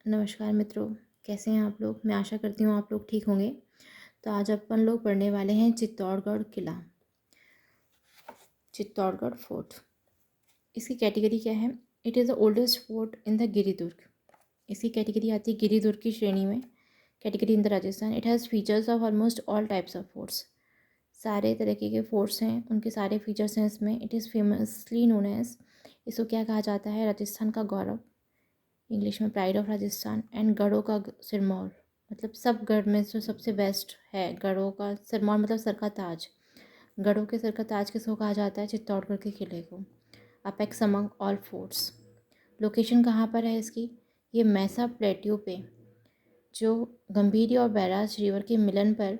नमस्कार मित्रों, कैसे हैं आप लोग? मैं आशा करती हूँ आप लोग ठीक होंगे। तो आज अपन लोग पढ़ने वाले हैं चित्तौड़गढ़ किला, चित्तौड़गढ़ फोर्ट। इसकी कैटेगरी क्या है? It is the oldest fort in the giridurg. इसकी कैटेगरी आती है गिरिदुर्ग की श्रेणी में। Category in the Rajasthan. It has features of almost all types of forts. सारे तरीके के फोर्ट्स हैं, उनके सारे फीचर्स हैं इसमें। It is famously known as, इसको क्या कहा जाता है? राजस्थान का गौरव, इंग्लिश में प्राइड ऑफ राजस्थान। एंड गढ़ों का सिरमौर, मतलब सब गढ़ में जो सबसे बेस्ट है। गढ़ों का सिरमौर मतलब सर का ताज। गढ़ों के सर का ताज किसको कहा जाता है? चित्तौड़गढ़ के किले को। Apex among all forts. Location कहाँ पर है इसकी? ये मैसा प्लेट्यू पे, जो गंभीरी और बैराज रिवर के मिलन पर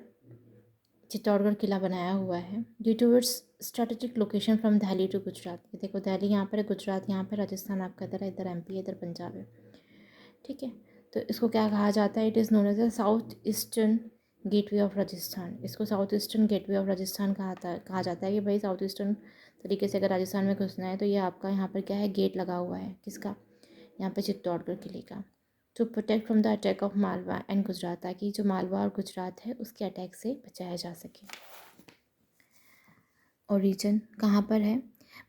चित्तौड़गढ़ किला बनाया हुआ है। Due to its strategic location from Delhi to Gujarat. ये देखो, दिल्ली यहाँ पर है, गुजरात यहाँ पर, राजस्थान आपका इधर है, इधर एमपी है, इधर पंजाब है। ठीक है, तो इसको क्या कहा जाता है? It is known as the south eastern gateway of Rajasthan. इसको south eastern gateway of Rajasthan कहा जाता है कि भाई साउथ ईस्टर्न तरीके से अगर राजस्थान में घुसना है तो ये आपका यहाँ पर क्या है? गेट लगा हुआ है। किसका? यहाँ पे चित्तौड़गढ़ किले का। To protect from the attack of Malwa and Gujarat, ताकि जो मालवा और गुजरात है उसके अटैक से बचाया जा सके। ओरिजिन कहाँ पर है?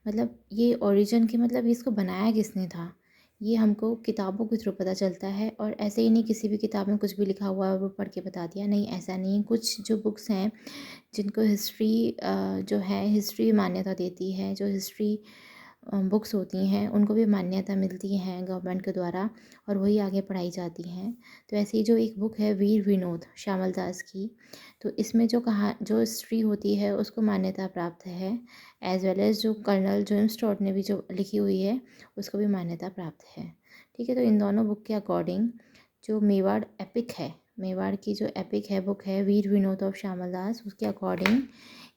मतलब ये ओरिजिन की, मतलब इसको बनाया किसने था, ये हमको किताबों के थ्रू पता चलता है। और ऐसे ही नहीं किसी भी किताब में कुछ भी लिखा हुआ है वो पढ़ के बता दिया, नहीं, ऐसा नहीं। कुछ जो बुक्स हैं जिनको हिस्ट्री जो है हिस्ट्री मान्यता देती है, जो हिस्ट्री बुक्स होती हैं उनको भी मान्यता मिलती हैं गवर्नमेंट के द्वारा, और वही आगे पढ़ाई जाती हैं। तो ऐसे ही जो एक बुक है वीर विनोद श्यामल दास की, तो इसमें जो हिस्ट्री होती है उसको मान्यता प्राप्त है। एज वेल एज जो कर्नल जेम्स टॉड ने भी जो लिखी हुई है उसको भी मान्यता प्राप्त है। ठीक है, तो इन दोनों बुक के अकॉर्डिंग जो मेवाड़ एपिक है, मेवाड़ की जो एपिक है बुक है वीर विनोद ऑफ श्यामल दास, उसके अकॉर्डिंग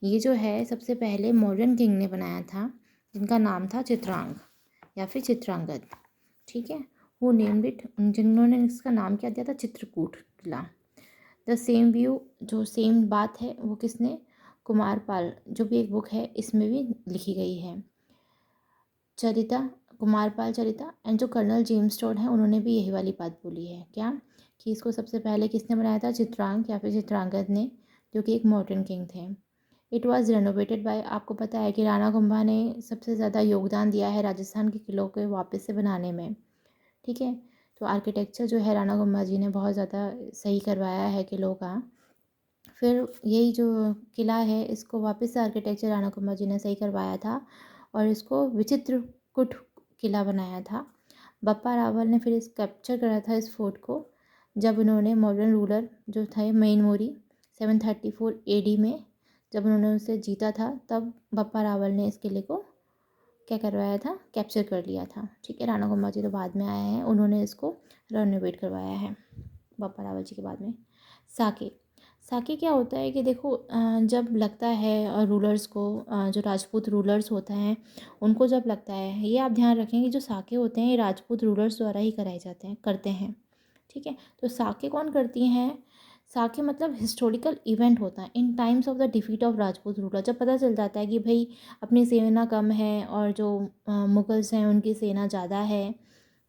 ये जो है सबसे पहले मॉडर्न किंग ने बनाया था, जिनका नाम था चित्रांग या फिर चित्रांगद। ठीक है, वो नेम्ड इट, जिन्होंने इसका नाम क्या दिया था? चित्रकूट किला। द सेम व्यू, जो सेम बात है वो किसने? कुमारपाल, जो भी एक बुक है इसमें भी लिखी गई है, चरिता, कुमारपाल चरिता। एंड जो कर्नल जेम्स टॉड हैं उन्होंने भी यही वाली बात बोली है, क्या? कि इसको सबसे पहले किसने बनाया था? चित्रांग या फिर चित्रांगद ने, जो कि एक मॉडर्न किंग थे। इट वॉज़ रेनोवेटेड बाय, आपको पता है कि राणा कुंभा ने सबसे ज़्यादा योगदान दिया है राजस्थान के किलों के वापस से बनाने में। ठीक है, तो आर्किटेक्चर जो है राणा कुंभा जी ने बहुत ज़्यादा सही करवाया है किलों का। फिर यही जो किला है इसको वापस से आर्किटेक्चर राणा कुंभा जी ने सही करवाया था और इसको विचित्रकूट किला बनाया था। बप्पा रावल ने फिर इस कैप्चर करा था इस फोर्ट को, जब उन्होंने मॉडर्न रूलर जो थे मैनमोरी 734 एडी में, जब उन्होंने उसे जीता था, तब बप्पा रावल ने इस किले को क्या करवाया था? कैप्चर कर लिया था। ठीक है, राणा कुंभा जी तो बाद में आए हैं, उन्होंने इसको रेनोवेट करवाया है बप्पा रावल जी के बाद में। साके, साके क्या होता है कि देखो, जब लगता है रूलर्स को, जो राजपूत रूलर्स होते हैं उनको जब लगता है, ये आप ध्यान रखें कि जो साके होते हैं ये राजपूत रूलर्स द्वारा ही कराए जाते हैं, करते हैं। ठीक है, तो साके कौन करती हैं? साके मतलब हिस्टोरिकल इवेंट होता है in times of the defeat of Rajput ruler. जब पता चल जाता है कि भाई अपनी सेना कम है और जो मुगल्स हैं उनकी सेना ज़्यादा है,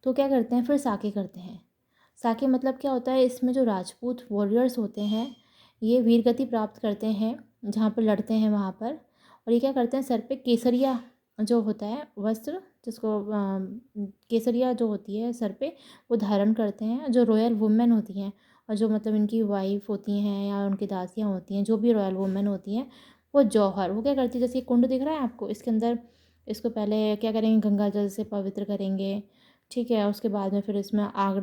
तो क्या करते हैं? फिर साके करते हैं। साके मतलब क्या होता है? इसमें जो राजपूत वॉरियर्स होते हैं ये वीरगति प्राप्त करते हैं जहाँ पर लड़ते हैं वहाँ पर, और ये क्या करते हैं? सर पे केसरिया जो होता है वस्त्र, जिसको केसरिया जो होती है सर पे, वो धारण करते हैं। जो रॉयल वुमेन होती हैं और जो मतलब इनकी वाइफ होती हैं या उनकी दासियाँ होती हैं, जो भी रॉयल वुमेन होती हैं, वो जौहर वो क्या करती है? जैसे ये कुंड दिख रहा है आपको, इसके अंदर इसको पहले क्या करेंगे? गंगा जल से पवित्र करेंगे। ठीक है, उसके बाद में फिर इसमें आग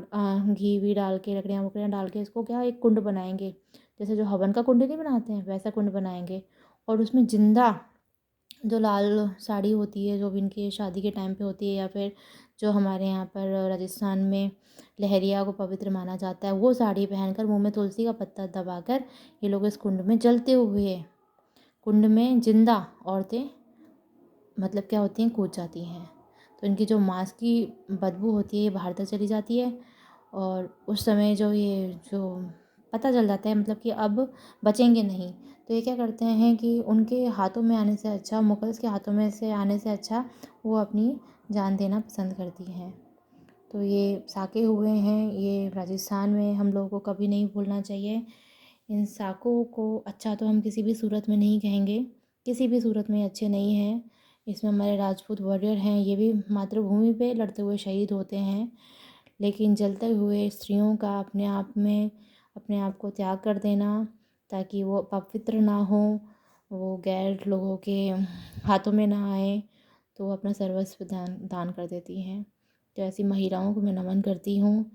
घी वी डाल के, लकड़ियाँ वकड़ियाँ डाल के इसको क्या एक कुंड बनाएंगे। जैसे जो हवन का कुंड नहीं बनाते हैं वैसा कुंड बनाएंगे, और उसमें जिंदा जो लाल साड़ी होती है जो भी इनकी शादी के टाइम पे होती है, या फिर जो हमारे यहाँ पर राजस्थान में लहरिया को पवित्र माना जाता है, वो साड़ी पहनकर मुंह में तुलसी का पत्ता दबाकर ये लोग इस कुंड में जलते हुए, कुंड में जिंदा औरतें मतलब क्या होती हैं? कूद जाती हैं। तो इनकी जो मांस की बदबू होती है ये बाहर तक चली जाती है, और उस समय जो ये जो पता चल जाता है मतलब कि अब बचेंगे नहीं, तो ये क्या करते हैं कि उनके हाथों में आने से अच्छा, मुगल्स के हाथों में से आने से अच्छा वो अपनी जान देना पसंद करती हैं। तो ये साके हुए हैं, ये राजस्थान में हम लोगों को कभी नहीं भूलना चाहिए। इन साकों को अच्छा तो हम किसी भी सूरत में नहीं कहेंगे, किसी भी सूरत में अच्छे नहीं हैं। इसमें हमारे राजपूत वॉरियर हैं, ये भी मातृभूमि पे लड़ते हुए शहीद होते हैं, लेकिन जलते हुए स्त्रियों का अपने आप को त्याग कर देना ताकि वो पवित्र ना हो, वो गैर लोगों के हाथों में ना आए, तो वो अपना सर्वस्व दान दान कर देती हैं। तो ऐसी महिलाओं को मैं नमन करती हूँ।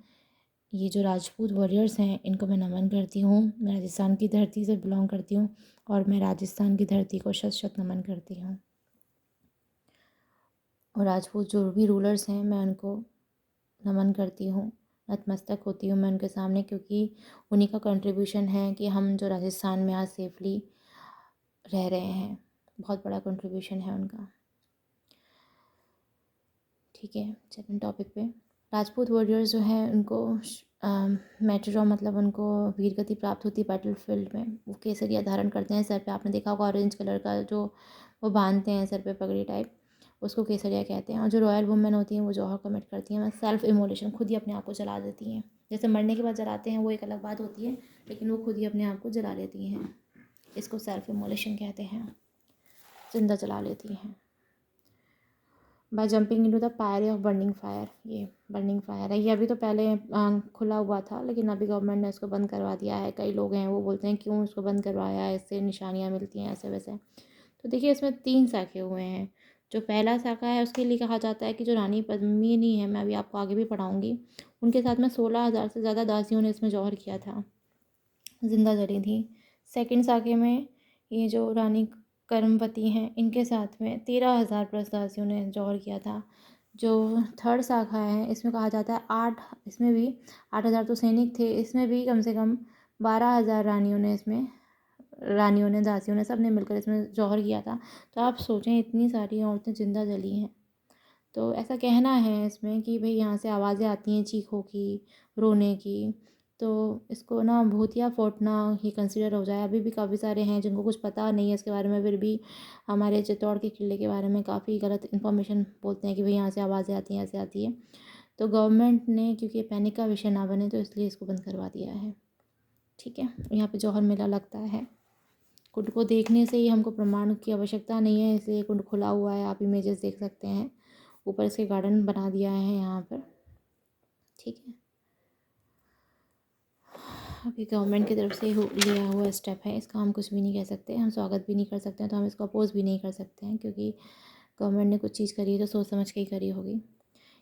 ये जो राजपूत वॉरियर्स हैं इनको मैं नमन करती हूँ। मैं राजस्थान की धरती से बिलोंग करती हूँ और मैं राजस्थान की धरती को शत शत नमन करती हूँ। और राजपूत जो भी रूलर्स हैं मैं उनको नमन करती हूँ, नतमस्तक होती हूँ मैं उनके सामने, क्योंकि उन्हीं का कंट्रीब्यूशन है कि हम जो राजस्थान में आज सेफली रह रहे हैं। बहुत बड़ा कंट्रीब्यूशन है उनका। ठीक है, सेकंड टॉपिक पे राजपूत वॉरियर्स जो हैं उनको मैटरॉ मतलब उनको वीरगति प्राप्त होती है बैटल फील्ड में। वो केसरिया धारण करते हैं सर पे, आपने देखा होगा ऑरेंज कलर का जो वो बांधते हैं सर पे पगड़ी टाइप, उसको केसरिया कहते हैं। और जो रॉयल वुमेन होती हैं वो जौहर कमिट करती हैं, सेल्फ इमोलेशन, खुद ही अपने आप को जला देती हैं। जैसे मरने के बाद जलाते हैं वो एक अलग बात होती है, लेकिन वो खुद ही अपने आप को जला लेती हैं। इसको सेल्फ इमोलेशन कहते हैं, जिंदा जला लेती हैं बाय जंपिंग इनटू द पायरी ऑफ बर्निंग फायर। ये बर्निंग फायर है, ये अभी तो पहले खुला हुआ था, लेकिन अभी गवर्नमेंट ने इसको बंद करवा दिया है। कई लोग हैं वो बोलते हैं क्यों इसको बंद करवाया है, इससे निशानियाँ मिलती हैं ऐसे वैसे। तो देखिए इसमें 3 साखे हुए हैं। जो पहला साका है उसके लिए कहा जाता है कि जो रानी पद्मिनी है, मैं अभी आपको आगे भी पढ़ाऊँगी, उनके साथ में 16,000 से ज़्यादा दासियों ने इसमें जौहर किया था, जिंदा जली थी। सेकंड साके में ये जो रानी कर्मवती हैं इनके साथ में 13,000 प्लस दासियों ने जौहर किया था। जो थर्ड शाखा है इसमें कहा जाता है 8, इसमें भी 8,000 तो सैनिक थे, इसमें भी कम से कम 12,000 रानियों ने दासियों ने सब ने मिलकर इसमें जौहर किया था। तो आप सोचें इतनी सारी औरतें जिंदा जली हैं। तो ऐसा कहना है इसमें कि भाई यहाँ से आवाज़ें आती हैं चीखों की, रोने की, तो इसको ना भूतिया फोर्ट ना ही कंसिडर हो जाए। अभी भी काफ़ी सारे हैं जिनको कुछ पता नहीं है इसके बारे में, फिर भी हमारे चित्तौड़ के किले के बारे में काफ़ी गलत इन्फॉर्मेशन बोलते हैं कि भाई यहाँ से आवाज़ें आती हैं, ऐसे आती है। तो गवर्नमेंट ने, क्योंकि पैनिक का विषय ना बने, तो इसलिए इसको बंद करवा दिया है। ठीक है, यहाँ पे जौहर मेला लगता है। कुंड को देखने से ही हमको प्रमाण की आवश्यकता नहीं है, इसलिए कुंड खुला हुआ है, आप इमेजेस देख सकते हैं। ऊपर इसके गार्डन बना दिया है यहाँ पर। ठीक है, अभी गवर्नमेंट की तरफ से लिया हुआ स्टेप है, इसका हम कुछ भी नहीं कह सकते, हम स्वागत भी नहीं कर सकते हैं, तो हम इसको अपोज भी नहीं कर सकते हैं, क्योंकि गवर्नमेंट ने कुछ चीज़ करी है तो सोच समझ के ही करी होगी।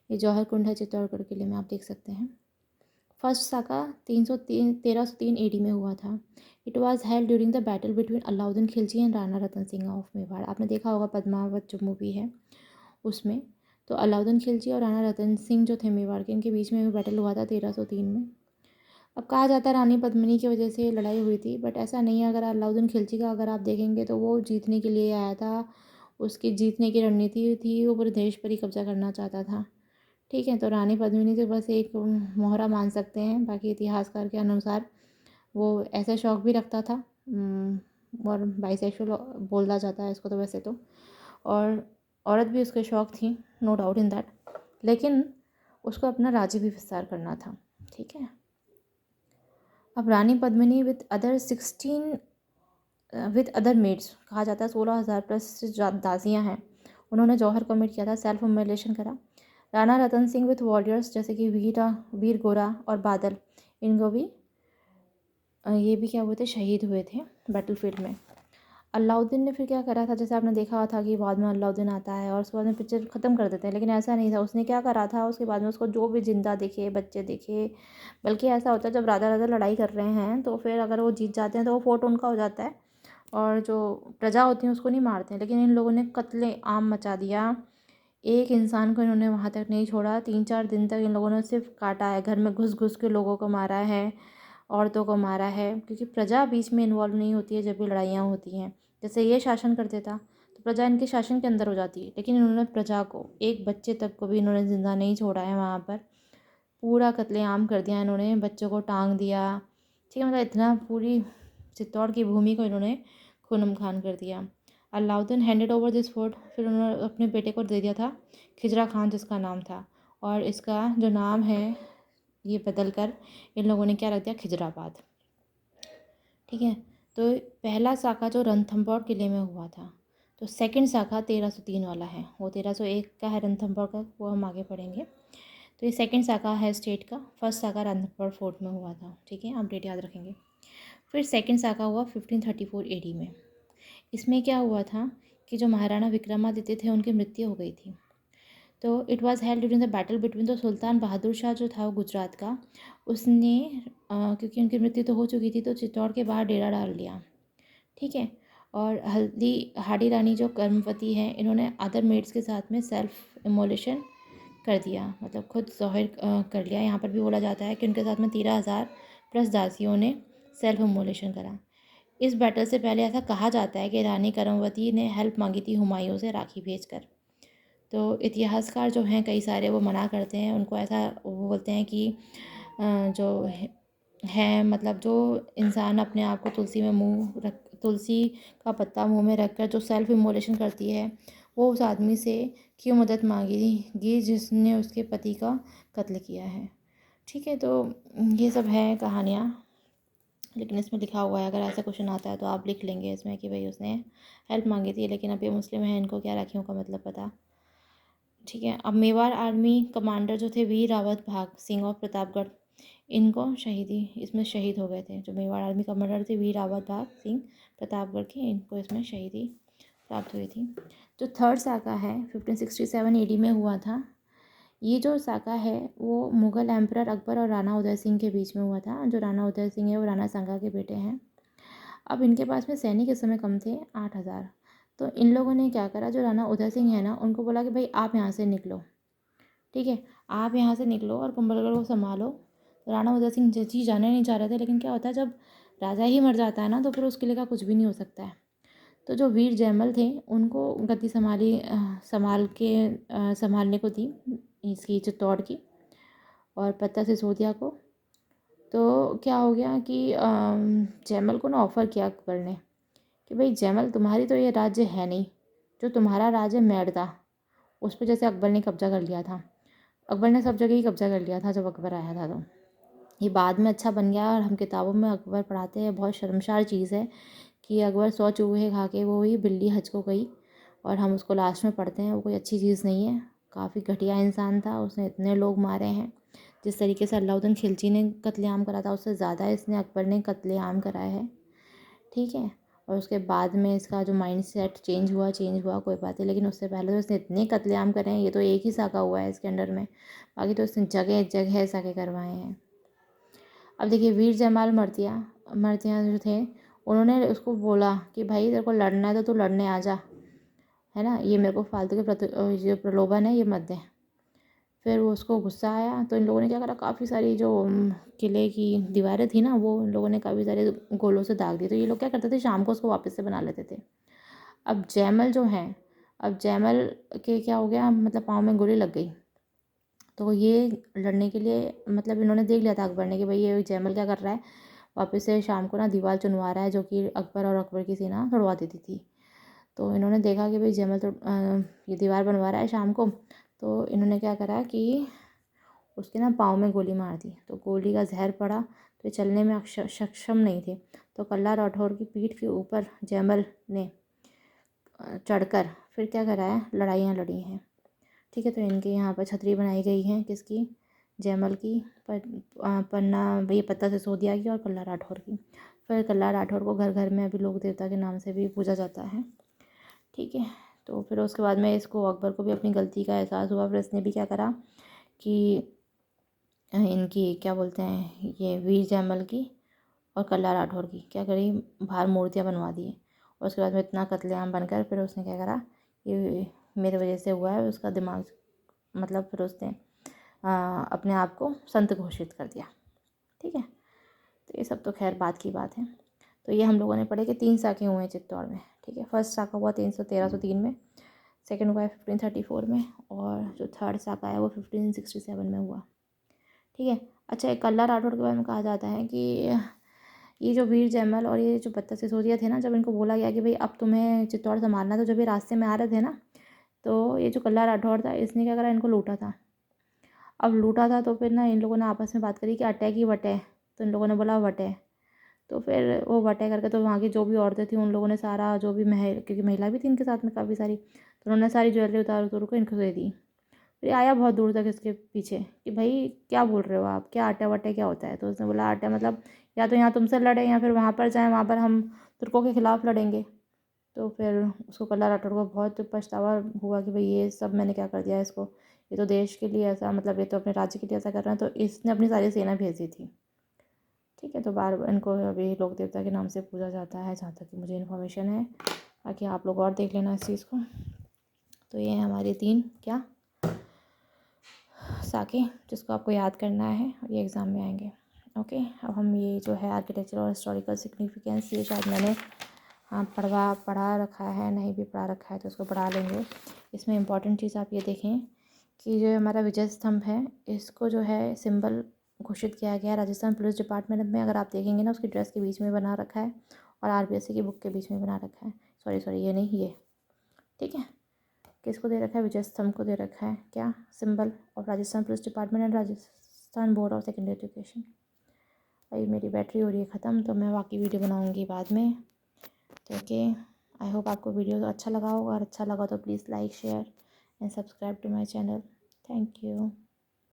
ये जौहर कुंड है चित्तौड़गढ़ किले में, आप देख सकते हैं। फर्स्ट साका 1303 AD में हुआ था। It was held during the battle between Alauddin Khilji and Rana Ratan Singh of Mewar. आपने देखा होगा पद्मावत जो मूवी है उसमें, तो अलाउद्दीन खिलजी और राणा रतन सिंह जो थे मेवाड़ के, इनके बीच में बैटल हुआ था 1303 में। अब कहा जाता है रानी पद्मिनी की वजह से लड़ाई हुई थी, बट ऐसा नहीं है। अगर अलाउद्दीन खिलजी का अगर आप देखेंगे तो वो जीतने के लिए आया था, उसकी जीतने की रणनीति थी, वो पूरे देश पर ही कब्जा करना चाहता था। ठीक है, तो रानी पद्मिनी तो बस एक मोहरा मान सकते हैं, बाकी इतिहासकार के अनुसार वो ऐसा शौक भी रखता था, और बाइसेक्सुअल बोला जाता है इसको तो वैसे तो, और औरत भी उसके शौक थी, नो डाउट इन दैट, लेकिन उसको अपना राज्य भी विस्तार करना था। ठीक है, अब रानी पद्मिनी विद अदर मेड्स, कहा जाता है 16,000 प्लस दासियाँ हैं, उन्होंने जौहर कमिट किया था, सेल्फ इमोलेशन करा। राणा रतन सिंह विथ वॉरियर्स जैसे कि वीर गोरा और बादल, इनको भी ये भी क्या हुए थे, शहीद हुए थे बैटलफील्ड में। अलाउद्दीन ने फिर क्या करा था, जैसे आपने देखा था कि बाद में अलाउद्दीन आता है और उसके बाद में पिक्चर ख़त्म कर देते हैं, लेकिन ऐसा नहीं था। उसने क्या करा था, उसके बाद में उसको जो भी जिंदा दिखे, बच्चे दिखे, बल्कि ऐसा होता है जब राजा राजा लड़ाई कर रहे हैं तो फिर अगर वो जीत जाते हैं तो वो फोर्ट उनका हो जाता है, और जो प्रजा होती है उसको नहीं मारते हैं। लेकिन इन लोगों ने कत्ले आम मचा दिया, एक इंसान को इन्होंने वहाँ तक नहीं छोड़ा। 3-4 दिन तक इन लोगों ने सिर्फ काटा है, घर में घुस घुस के लोगों को मारा है, औरतों को मारा है, क्योंकि प्रजा बीच में इन्वॉल्व नहीं होती है जब भी लड़ाइयाँ होती हैं। जैसे ये शासन कर देता तो प्रजा इनके शासन के अंदर हो जाती है, लेकिन इन्होंने प्रजा को, एक बच्चे तक को भी इन्होंने ज़िंदा नहीं छोड़ा है वहाँ पर, पूरा कत्लेआम कर दिया इन्होंने, बच्चों को टांग दिया। ठीक है, मतलब इतना पूरी चित्तौड़ की भूमि को इन्होंने खून खान कर दिया। Alauddin handed over this fort, फिर उन्होंने अपने बेटे को दे दिया था, खिजरा खान जिसका नाम था, और इसका जो नाम है ये बदल कर इन लोगों ने क्या रख दिया, खिजराबाद। ठीक है। तो पहला साका जो रणथंभौर किले में हुआ था, तो सेकंड साका 1303 वाला है, वो 1301 का है रणथंभौर का, वो हम आगे पढ़ेंगे। तो ये सेकंड साका है स्टेट का, फर्स्ट साका रणथंभौर फोर्ट में हुआ था। ठीक है, आप डेट याद रखेंगे। फिर सेकंड साका हुआ 1534 AD में। इसमें क्या हुआ था कि जो महाराणा विक्रमादित्य थे उनकी मृत्यु हो गई थी। तो it was held during the battle between, तो सुल्तान बहादुर शाह जो था वो गुजरात का, उसने क्योंकि उनकी मृत्यु तो हो चुकी थी तो चित्तौड़ के बाहर डेरा डाल लिया। ठीक है। और हल्दी हाडी रानी जो कर्मवती हैं, इन्होंने अदर मेड्स के साथ में सेल्फ इमोलेशन कर दिया, मतलब खुद ज़ाहिर कर लिया। यहाँ पर भी बोला जाता है कि उनके साथ में 13,000 प्लस दासियों ने सेल्फ इमोलेशन करा। इस बैटल से पहले ऐसा कहा जाता है कि रानी कर्मवती ने हेल्प मांगी थी हुमायूं से राखी भेजकर। तो इतिहासकार जो हैं कई सारे वो मना करते हैं, उनको ऐसा वो बोलते हैं कि जो है मतलब जो इंसान अपने आप को तुलसी का पत्ता मुंह में रखकर जो सेल्फ इमोलेशन करती है, वो उस आदमी से क्यों मदद मांगेगी जिसने उसके पति का कत्ल किया है। ठीक है। तो ये सब है कहानियाँ, लेकिन इसमें लिखा हुआ है, अगर ऐसा क्वेश्चन आता है तो आप लिख लेंगे इसमें कि भाई उसने हेल्प मांगी थी, लेकिन अब ये मुस्लिम है, इनको क्या राखियों का मतलब पता। ठीक है। अब मेवाड़ आर्मी कमांडर जो थे वीर रावत भाग सिंह और प्रतापगढ़, इनको शहीदी इसमें शहीद हो गए थे। जो मेवाड़ आर्मी कमांडर थे वीर रावत भाग सिंह प्रतापगढ़ के, इनको इसमें शहीदी प्राप्त हुई थी। जो थर्ड साका है 1567 AD में हुआ था। ये जो साका है वो मुग़ल एम्परर अकबर और राणा उदय सिंह के बीच में हुआ था। जो राणा उदय सिंह है वो राणा सांगा के बेटे हैं। अब इनके पास में सैनिक इस समय कम थे, 8,000। तो इन लोगों ने क्या करा, जो राणा उदय सिंह है ना, उनको बोला कि भाई आप यहाँ से निकलो। ठीक है, आप यहाँ से निकलो और कुंभलगढ़ को संभालो। तो राणा उदय सिंह जी जाने नहीं चाह रहे थे, लेकिन क्या होता है जब राजा ही मर जाता है ना, तो फिर उस किले का कुछ भी नहीं हो सकता है। तो जो वीर जयमल थे उनको गद्दी संभालने को दी, इसकी चित्तौड़ की, और पत्ता सिसोदिया को। तो क्या हो गया कि जयमल को ना ऑफ़र किया अकबर ने कि भाई जयमल, तुम्हारी तो ये राज्य है नहीं, जो तुम्हारा राज्य मेड़ता, उस पर जैसे अकबर ने कब्जा कर लिया था। अकबर ने सब जगह ही कब्जा कर लिया था जब अकबर आया था। तो ये बाद में अच्छा बन गया, और हम किताबों में अकबर पढ़ाते हैं, बहुत शर्मसार चीज़ है कि अकबर 100 चूहे खा के वो ही बिल्ली हज को गई, और हम उसको लास्ट में पढ़ते हैं। वो कोई अच्छी चीज़ नहीं है, काफ़ी घटिया इंसान था, उसने इतने लोग मारे हैं। जिस तरीके से अलाउद्दीन खिलजी ने कत्लेआम करा था, उससे ज़्यादा इसने अकबर ने कत्लेआम कराया है। ठीक है। और उसके बाद में इसका जो माइंड सेट चेंज हुआ कोई बात नहीं, लेकिन उससे पहले तो इसने इतने कत्लेआम करे हैं। ये तो एक ही साका हुआ है इसके अंडर में, बाकी तो इसने जगह जगह साके करवाए हैं। अब देखिए वीर जयमाल मर्तिया जो थे, उन्होंने उसको बोला कि भाई तेरे को लड़ना है तो तू लड़ने आ जा, है ना, ये मेरे को फालतू के जो प्रलोभन है ये मत दे। फिर वो उसको गुस्सा आया, तो इन लोगों ने क्या करा, काफ़ी सारी जो किले की दीवारें थी ना, वो इन लोगों ने काफ़ी सारे गोलों से दाग दी। तो ये लोग क्या करते थे, शाम को उसको वापस से बना लेते थे। अब जयमल जो हैं, अब जयमल के क्या हो गया, मतलब पाँव में गोली लग गई। तो ये लड़ने के लिए, मतलब इन्होंने देख लिया था अकबर ने कि भाई ये जयमल क्या कर रहा है, वापस से शाम को ना दीवार चुनवा रहा है, जो कि अकबर और अकबर की सेना तोड़वा देती थी। तो इन्होंने देखा कि भाई जयमल तो ये दीवार बनवा रहा है शाम को, तो इन्होंने क्या करा कि उसके ना पाँव में गोली मार दी। तो गोली का जहर पड़ा, तो ये चलने में सक्षम नहीं थे। तो कल्ला राठौर की पीठ के ऊपर जयमल ने चढ़कर फिर क्या करा है, लड़ाइयाँ लड़ी हैं। ठीक है। तो इनके यहाँ पर छतरी बनाई गई है, किसकी, जयमल की, पन्ना ये पत्ता सिसोदिया की और कल्ला राठौर की। फिर कल्ला राठौर को घर घर में अभी लोक देवता के नाम से भी पूजा जाता है। ठीक है। तो फिर उसके बाद में इसको, अकबर को भी अपनी गलती का एहसास हुआ, फिर इसने भी क्या करा कि इनकी क्या बोलते हैं, ये वीर जयमल की और कल्ला राठौर की क्या करी, बाहर मूर्तियाँ बनवा दी। और उसके बाद में इतना कत्लेआम बनकर फिर उसने क्या करा, ये मेरे वजह से हुआ है, उसका दिमाग, मतलब फिर उसने अपने आप को संत घोषित कर दिया। ठीक है। तो ये सब तो खैर बात की बात है। तो ये हम लोगों ने पढ़े कि 3 साके हुए हैं चित्तौड़ में। ठीक है। फर्स्ट साका हुआ 1303 में, सेकंड हुआ है 1534 में, और जो थर्ड साका है वो 1567 में हुआ। ठीक है। अच्छा, एक कल्ला राठौर के बारे में कहा जाता है कि ये जो वीर जयमल और ये जो पत्ता सिसोदिया थे ना, जब इनको बोला गया कि भाई अब तुम्हें चित्तौड़ संभालना, तो जब ये रास्ते में आ रहे थे ना, तो ये जो कल्ला राठौर था इसने क्या करा, इनको लूटा था। अब लूटा था तो फिर ना इन लोगों ने आपस में बात करी कि अटै की वटै, तो इन लोगों ने बोला वटै। तो फिर वो वटै करके तो वहाँ की जो भी औरतें थी उन लोगों ने सारा जो भी क्योंकि महिला भी थी इनके साथ में काफ़ी सारी, तो उन्होंने सारी ज्वेलरी उतार उतार को इनको दे दी। फिर आया बहुत दूर तक इसके पीछे कि भाई क्या बोल रहे हो आप, क्या अटै वटै क्या होता है। तो उसने बोला अटै मतलब या तो यहाँ तुमसे लड़े या फिर वहाँ पर जाएँ, वहाँ पर हम तुर्कों के खिलाफ़ लड़ेंगे। तो फिर उसको कल्ला राठौड़ को बहुत पछतावा हुआ कि भाई ये सब मैंने क्या कर दिया इसको, ये तो देश के लिए ऐसा मतलब ये तो अपने राज्य के लिए ऐसा कर रहे हैं। तो इसने अपनी सारी सेना भेज दी थी। ठीक है, तो बार इनको अभी लोक देवता के नाम से पूजा जाता है, जहाँ तक कि मुझे इन्फॉर्मेशन है। बाकी आप लोग और देख लेना इस चीज़ को। तो ये हैं हमारे 3 क्या साके जिसको आपको याद करना है और ये एग्ज़ाम में आएंगे। ओके, अब हम ये जो है आर्किटेक्चर और हिस्टोरिकल सिग्निफिकेंस, ये शायद मैंने हाँ पढ़ा रखा है, नहीं भी पढ़ा रखा है तो उसको पढ़ा लेंगे। इसमें इम्पॉर्टेंट चीज़ आप ये देखें कि जो हमारा विजय स्तंभ है, इसको जो है सिंबल घोषित किया गया है राजस्थान पुलिस डिपार्टमेंट में। अगर आप देखेंगे ना, उसकी ड्रेस के बीच में बना रखा है और आरबीएससी की बुक के बीच में बना रखा है। सॉरी ये नहीं, ये ठीक है। किसको दे रखा है? विजय स्तंभ को दे रखा है क्या, symbol of Rajasthan police department and Rajasthan board of secondary education. भाई मेरी बैटरी हो रही है ख़त्म, तो मैं बाकी वीडियो बनाऊँगी बाद में। तो ओके, आई होप आपको वीडियो अच्छा लगा होगा, और अच्छा लगा तो please like share and subscribe to my channel. Thank you.